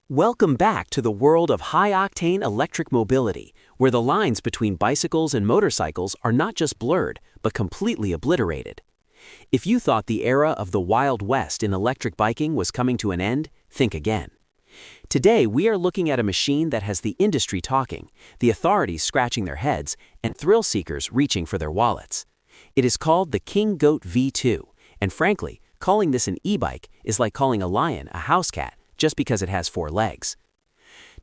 Welcome back to the world of high-octane electric mobility, where the lines between bicycles and motorcycles are not just blurred, but completely obliterated. If you thought the era of the Wild West in electric biking was coming to an end, think again. Today, we are looking at a machine that has the industry talking, the authorities scratching their heads, and thrill seekers reaching for their wallets. It is called the King Goat V2, and frankly, calling this an e-bike is like calling a lion a house cat, just because it has 4 legs.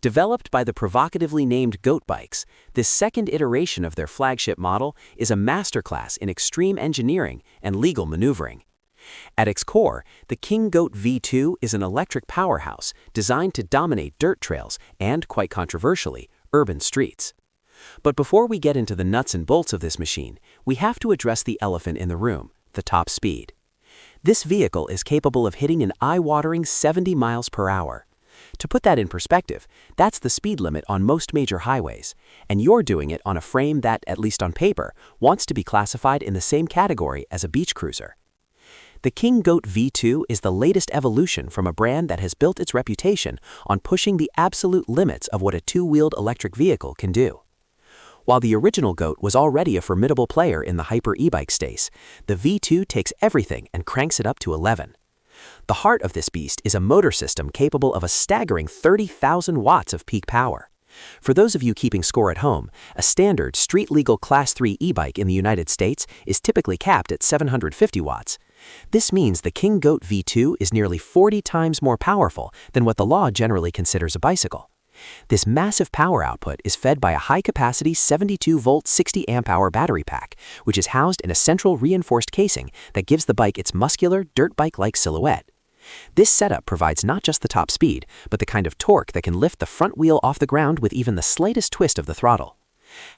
Developed by the provocatively named Goat Bikes, this second iteration of their flagship model is a masterclass in extreme engineering and legal maneuvering. At its core, the King Goat V2 is an electric powerhouse designed to dominate dirt trails and, quite controversially, urban streets. But before we get into the nuts and bolts of this machine, we have to address the elephant in the room, the top speed. This vehicle is capable of hitting an eye-watering 70 miles per hour. To put that in perspective, that's the speed limit on most major highways, and you're doing it on a frame that, at least on paper, wants to be classified in the same category as a beach cruiser. The King Goat V2 is the latest evolution from a brand that has built its reputation on pushing the absolute limits of what a two-wheeled electric vehicle can do. While the original Goat was already a formidable player in the hyper e-bike space, the V2 takes everything and cranks it up to 11. The heart of this beast is a motor system capable of a staggering 30,000 watts of peak power. For those of you keeping score at home, a standard street-legal Class 3 e-bike in the United States is typically capped at 750 watts. This means the King Goat V2 is nearly 40 times more powerful than what the law generally considers a bicycle. This massive power output is fed by a high-capacity 72-volt 60-amp-hour battery pack, which is housed in a central reinforced casing that gives the bike its muscular, dirt bike-like silhouette. This setup provides not just the top speed, but the kind of torque that can lift the front wheel off the ground with even the slightest twist of the throttle.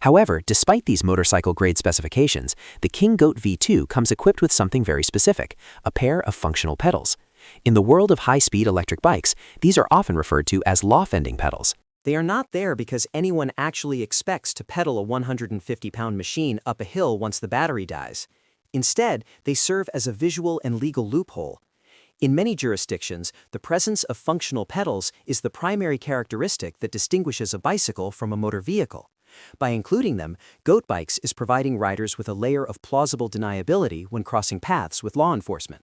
However, despite these motorcycle-grade specifications, the King Goat V2 comes equipped with something very specific, a pair of functional pedals. In the world of high-speed electric bikes, these are often referred to as law-fending pedals. They are not there because anyone actually expects to pedal a 150-pound machine up a hill once the battery dies. Instead, they serve as a visual and legal loophole. In many jurisdictions, the presence of functional pedals is the primary characteristic that distinguishes a bicycle from a motor vehicle. By including them, Goat Bikes is providing riders with a layer of plausible deniability when crossing paths with law enforcement.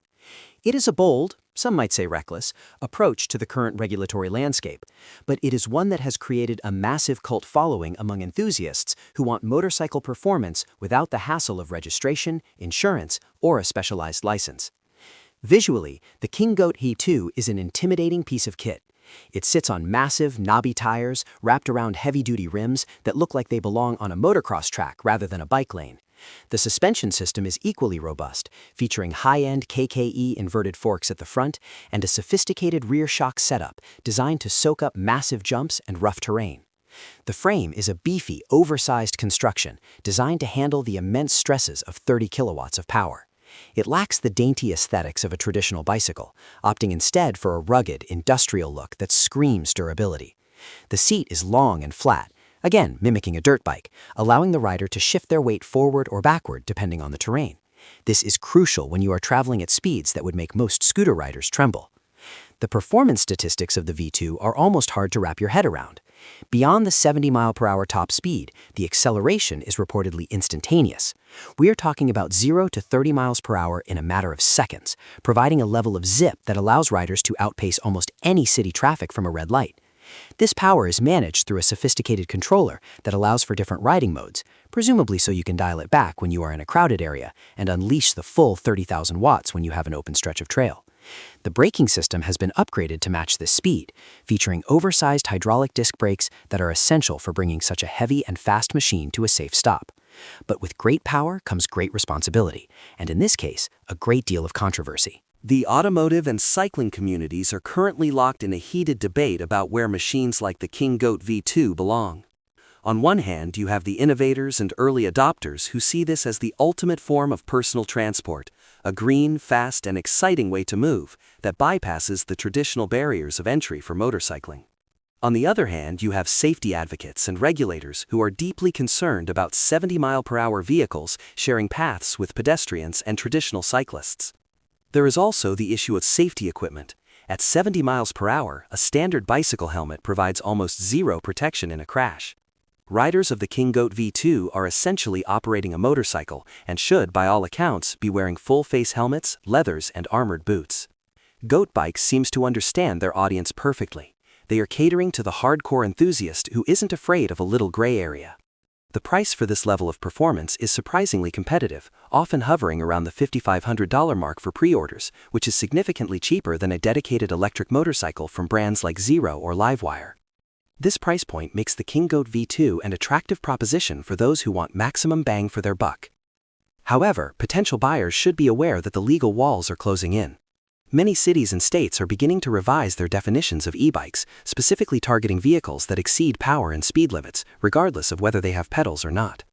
It is a bold, some might say reckless, approach to the current regulatory landscape, but it is one that has created a massive cult following among enthusiasts who want motorcycle performance without the hassle of registration, insurance, or a specialized license. Visually, the King Goat V2 is an intimidating piece of kit. It sits on massive, knobby tires wrapped around heavy-duty rims that look like they belong on a motocross track rather than a bike lane. The suspension system is equally robust, featuring high-end KKE inverted forks at the front and a sophisticated rear shock setup designed to soak up massive jumps and rough terrain. The frame is a beefy, oversized construction designed to handle the immense stresses of 30 kilowatts of power. It lacks the dainty aesthetics of a traditional bicycle, opting instead for a rugged, industrial look that screams durability. The seat is long and flat, again mimicking a dirt bike, allowing the rider to shift their weight forward or backward depending on the terrain. This is crucial when you are traveling at speeds that would make most scooter riders tremble. The performance statistics of the V2 are almost hard to wrap your head around. Beyond the 70-mile-per-hour top speed, the acceleration is reportedly instantaneous. We are talking about 0 to 30 miles per hour in a matter of seconds, providing a level of zip that allows riders to outpace almost any city traffic from a red light. This power is managed through a sophisticated controller that allows for different riding modes, presumably so you can dial it back when you are in a crowded area and unleash the full 30,000 watts when you have an open stretch of trail. The braking system has been upgraded to match this speed, featuring oversized hydraulic disc brakes that are essential for bringing such a heavy and fast machine to a safe stop. But with great power comes great responsibility, and in this case, a great deal of controversy. The automotive and cycling communities are currently locked in a heated debate about where machines like the King Goat V2 belong. On one hand, you have the innovators and early adopters who see this as the ultimate form of personal transport, a green, fast, and exciting way to move that bypasses the traditional barriers of entry for motorcycling. On the other hand, you have safety advocates and regulators who are deeply concerned about 70-mile-per-hour vehicles sharing paths with pedestrians and traditional cyclists. There is also the issue of safety equipment, At 70 miles per hour, a standard bicycle helmet provides almost zero protection in a crash. Riders of the King Goat V2 are essentially operating a motorcycle and should, by all accounts, be wearing full-face helmets, leathers, and armored boots. Goat Bikes seems to understand their audience perfectly. They are catering to the hardcore enthusiast who isn't afraid of a little gray area. The price for this level of performance is surprisingly competitive, often hovering around the $5,500 mark for pre-orders, which is significantly cheaper than a dedicated electric motorcycle from brands like Zero or Livewire. This price point makes the King Goat V2 an attractive proposition for those who want maximum bang for their buck. However, potential buyers should be aware that the legal walls are closing in. Many cities and states are beginning to revise their definitions of e-bikes, specifically targeting vehicles that exceed power and speed limits, regardless of whether they have pedals or not.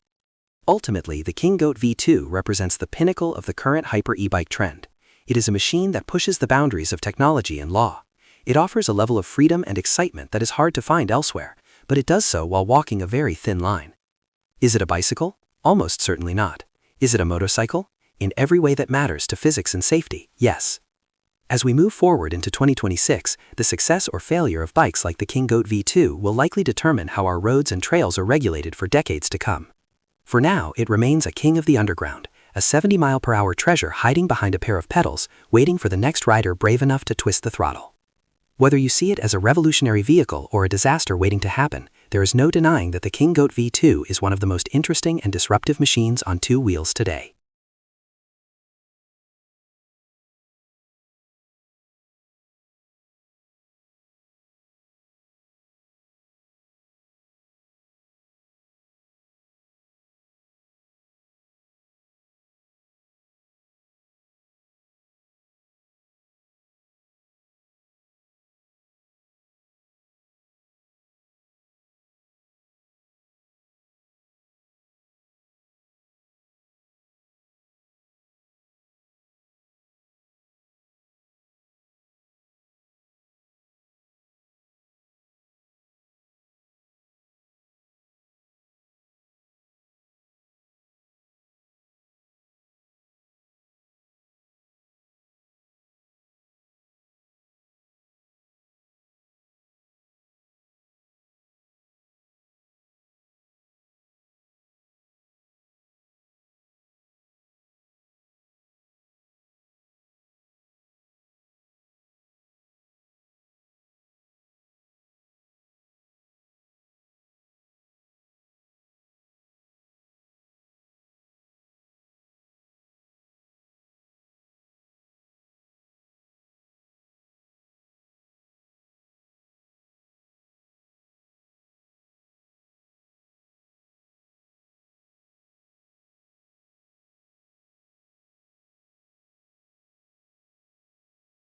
Ultimately, the King Goat V2 represents the pinnacle of the current hyper e-bike trend. It is a machine that pushes the boundaries of technology and law. It offers a level of freedom and excitement that is hard to find elsewhere, but it does so while walking a very thin line. Is it a bicycle? Almost certainly not. Is it a motorcycle? In every way that matters to physics and safety, yes. As we move forward into 2026, the success or failure of bikes like the King Goat V2 will likely determine how our roads and trails are regulated for decades to come. For now, it remains a king of the underground, a 70-mile-per-hour treasure hiding behind a pair of pedals, waiting for the next rider brave enough to twist the throttle. Whether you see it as a revolutionary vehicle or a disaster waiting to happen, there is no denying that the King Goat V2 is one of the most interesting and disruptive machines on two wheels today.